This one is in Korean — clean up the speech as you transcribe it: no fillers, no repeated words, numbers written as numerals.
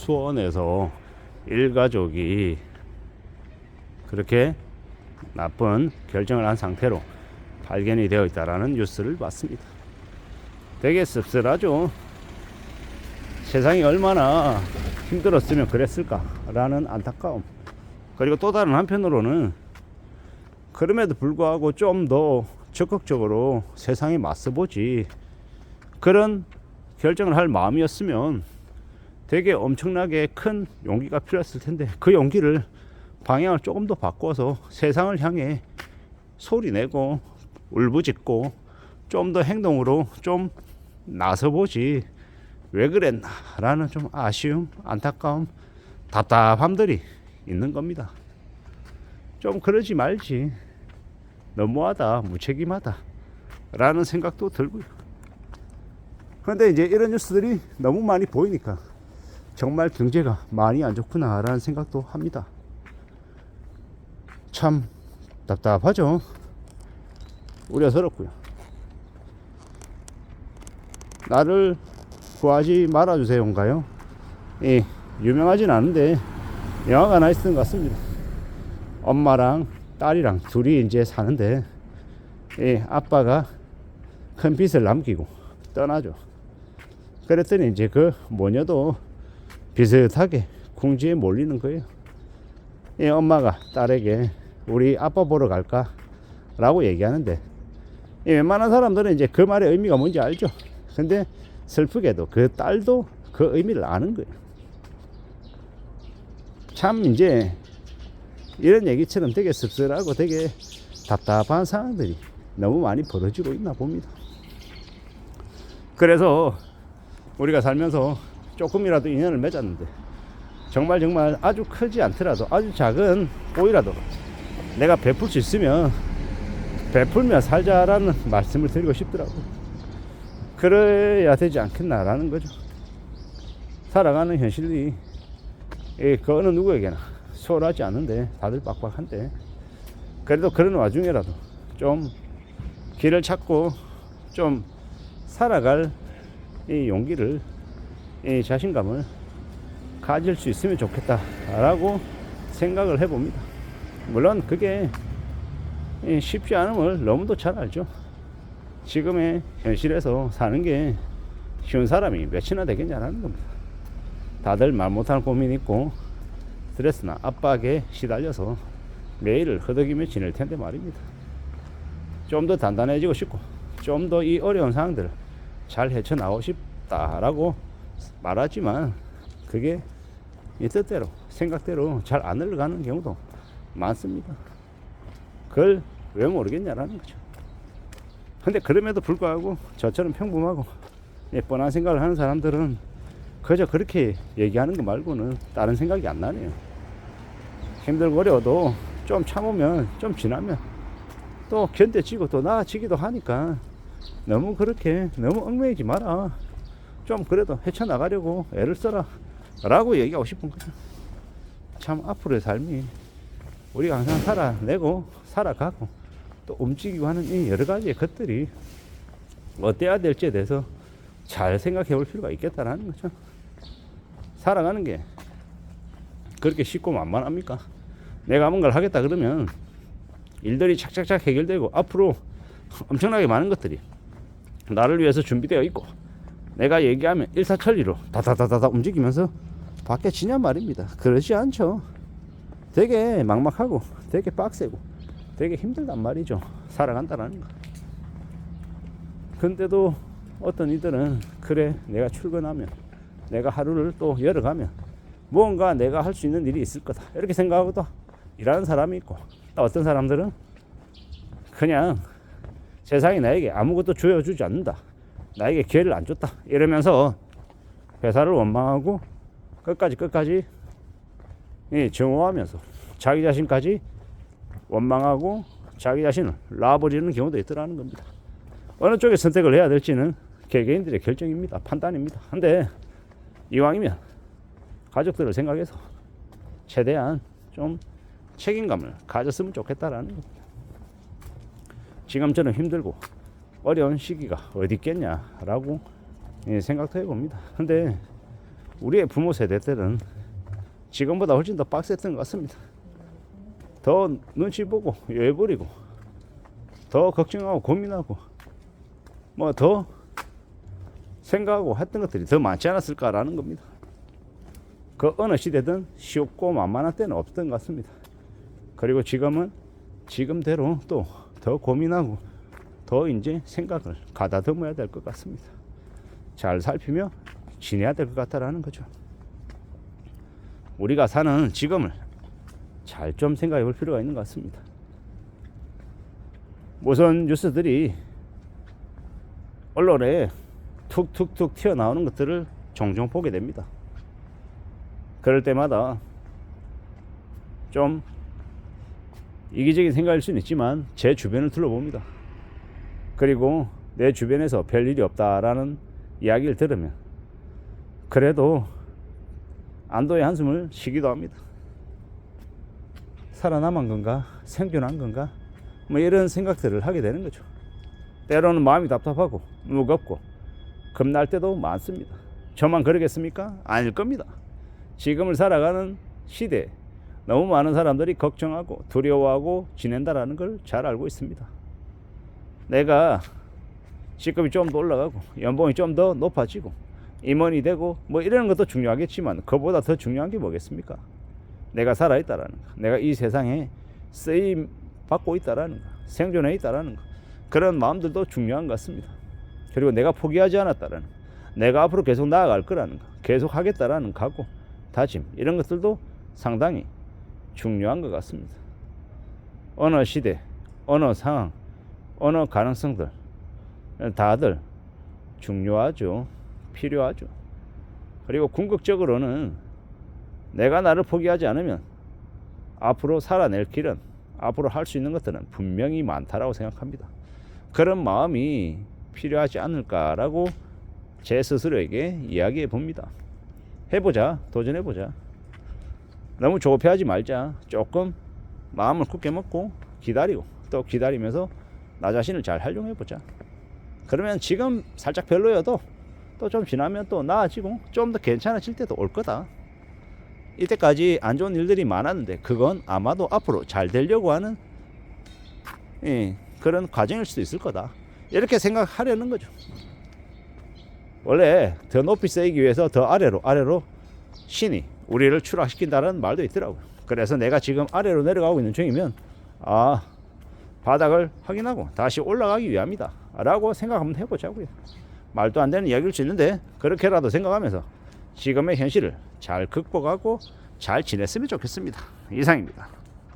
수원에서 일가족이 그렇게 나쁜 결정을 한 상태로 발견이 되어 있다라는 뉴스를 봤습니다. 되게 씁쓸하죠. 세상이 얼마나 힘들었으면 그랬을까라는 안타까움. 그리고 또 다른 한편으로는 그럼에도 불구하고 좀 더 적극적으로 세상에 맞서보지, 그런 결정을 할 마음이었으면 되게 엄청나게 큰 용기가 필요했을 텐데, 그 용기를 방향을 조금 더 바꿔서 세상을 향해 소리내고 울부짖고 좀 더 행동으로 좀 나서보지 왜 그랬나 라는 좀 아쉬움, 안타까움, 답답함들이 있는 겁니다. 좀 그러지 말지, 너무하다, 무책임하다 라는 생각도 들고요. 그런데 이제 이런 뉴스들이 너무 많이 보이니까 정말 경제가 많이 안 좋구나 라는 생각도 합니다. 참 답답하죠. 우려스럽고요. 나를 구하지 말아주세요인가요? 예, 유명하진 않은데 영화가 하나 있었던 것 같습니다. 엄마랑 딸이랑 둘이 이제 사는데, 예, 아빠가 큰 빚을 남기고 떠나죠. 그랬더니 이제 그 모녀도 비슷하게 궁지에 몰리는 거예요. 예, 엄마가 딸에게 우리 아빠 보러 갈까? 라고 얘기하는데, 예, 웬만한 사람들은 이제 그 말의 의미가 뭔지 알죠. 근데 슬프게도 그 딸도 그 의미를 아는 거예요. 참 이제 이런 얘기처럼 되게 씁쓸하고 되게 답답한 상황들이 너무 많이 벌어지고 있나 봅니다. 그래서 우리가 살면서 조금이라도 인연을 맺었는데, 정말 아주 크지 않더라도 아주 작은 보이라도 내가 베풀 수 있으면 베풀며 살자라는 말씀을 드리고 싶더라고요. 그래야 되지 않겠나라는 거죠. 살아가는 현실이 그 어느 누구에게나 수월하지 않은데, 다들 빡빡한데, 그래도 그런 와중에라도 좀 길을 찾고 좀 살아갈 이 용기를, 이 자신감을 가질 수 있으면 좋겠다라고 생각을 해봅니다. 물론 그게 쉽지 않음을 너무도 잘 알죠. 지금의 현실에서 사는 게 쉬운 사람이 몇이나 되겠냐라는 겁니다. 다들 말 못하는 고민이 있고 스트레스나 압박에 시달려서 매일을 허덕이며 지낼 텐데 말입니다. 좀 더 단단해지고 싶고 좀 더 이 어려운 상황들을 잘 헤쳐나오고 싶다라고 말하지만, 그게 이 뜻대로 생각대로 잘 안 흘러가는 경우도 많습니다. 그걸 왜 모르겠냐라는 거죠. 근데 그럼에도 불구하고 저처럼 평범하고 뻔한 생각을 하는 사람들은 그저 그렇게 얘기하는 거 말고는 다른 생각이 안 나네요. 힘들고 어려워도 좀 참으면, 좀 지나면 또 견뎌지고 또 나아지기도 하니까 너무 얽매이지 마라. 좀 그래도 헤쳐나가려고 애를 써라 라고 얘기하고 싶은 거죠. 참 앞으로의 삶이 우리가 항상 살아내고 살아가고 또 움직이고 하는 이 여러 가지의 것들이 어때야 될지에 대해서 잘 생각해 볼 필요가 있겠다라는 거죠. 살아가는 게 그렇게 쉽고 만만합니까? 내가 뭔가를 하겠다 그러면 일들이 착착착 해결되고 앞으로 엄청나게 많은 것들이 나를 위해서 준비되어 있고, 내가 얘기하면 일사천리로 다다다다다 움직이면서 바뀌어지냐 말입니다. 그러지 않죠. 되게 막막하고 되게 빡세고 되게 힘들단 말이죠. 살아간다라는 거. 근데도 어떤 이들은 그래, 내가 출근하면, 내가 하루를 또 열어가면 무언가 내가 할 수 있는 일이 있을 거다 이렇게 생각하고도 일하는 사람이 있고, 또 어떤 사람들은 그냥 세상이 나에게 아무것도 주어주지 않는다, 나에게 기회를 안 줬다 이러면서 회사를 원망하고 끝까지 증오하면서 자기 자신까지 원망하고 자기 자신을 놔버리는 경우도 있더라는 겁니다. 어느 쪽에 선택을 해야 될지는 개개인들의 결정입니다. 판단입니다. 근데 이왕이면 가족들을 생각해서 최대한 좀 책임감을 가졌으면 좋겠다라는 겁니다. 지금처럼 힘들고 어려운 시기가 어디 있겠냐라고 생각도 해봅니다. 근데 우리의 부모 세대 때는 지금보다 훨씬 더 빡셌던 것 같습니다. 더 눈치 보고 여유 부리고 더 걱정하고 고민하고 뭐 더 생각하고 했던 것들이 더 많지 않았을까라는 겁니다. 그 어느 시대든 쉽고 만만한 때는 없던 것 같습니다. 그리고 지금은 지금대로 또 더 고민하고 더 이제 생각을 가다듬어야 될 것 같습니다. 잘 살피며 지내야 될 것 같다라는 거죠. 우리가 사는 지금을 잘 좀 생각해 볼 필요가 있는 것 같습니다. 무슨 뉴스들이 언론에 툭툭툭 튀어나오는 것들을 종종 보게 됩니다. 그럴 때마다 좀 이기적인 생각일 수는 있지만 제 주변을 둘러봅니다. 그리고 내 주변에서 별일이 없다라는 이야기를 들으면 그래도 안도의 한숨을 쉬기도 합니다. 살아남은 건가? 생존한 건가? 뭐 이런 생각들을 하게 되는 거죠. 때로는 마음이 답답하고 무겁고 겁날 때도 많습니다. 저만 그러겠습니까? 아닐 겁니다. 지금을 살아가는 시대에 너무 많은 사람들이 걱정하고 두려워하고 지낸다라는 걸 잘 알고 있습니다. 내가 직급이 좀 더 올라가고 연봉이 좀 더 높아지고 임원이 되고 뭐 이런 것도 중요하겠지만 그보다 더 중요한 게 뭐겠습니까? 내가 살아있다라는 거, 내가 이 세상에 쓰임 받고 있다라는 거, 생존해 있다라는 거, 그런 마음들도 중요한 것 같습니다. 그리고 내가 포기하지 않았다라는 거, 내가 앞으로 계속 나아갈 거라는 거, 계속 하겠다라는 각오, 다짐, 이런 것들도 상당히 중요한 것 같습니다. 어느 시대, 어느 상황, 어느 가능성들 다들 중요하죠. 필요하죠. 그리고 궁극적으로는 내가 나를 포기하지 않으면 앞으로 살아낼 길은, 앞으로 할 수 있는 것들은 분명히 많다라고 생각합니다. 그런 마음이 필요하지 않을까라고 제 스스로에게 이야기해 봅니다. 해보자, 도전해보자. 너무 조급해하지 말자. 조금 마음을 굳게 먹고 기다리고 또 기다리면서 나 자신을 잘 활용해보자. 그러면 지금 살짝 별로여도 또 좀 지나면 또 나아지고 좀 더 괜찮아질 때도 올 거다. 이때까지 안 좋은 일들이 많았는데 그건 아마도 앞으로 잘 되려고 하는 그런 과정일 수도 있을 거다. 이렇게 생각하려는 거죠. 원래 더 높이 쌓이기 위해서 더 아래로 신이 우리를 추락시킨다는 말도 있더라고요. 그래서 내가 지금 아래로 내려가고 있는 중이면 바닥을 확인하고 다시 올라가기 위함이다 라고 생각 한번 해보자고요. 말도 안 되는 이야기일 수 있는데 그렇게라도 생각하면서 지금의 현실을 잘 극복하고 잘 지냈으면 좋겠습니다. 이상입니다.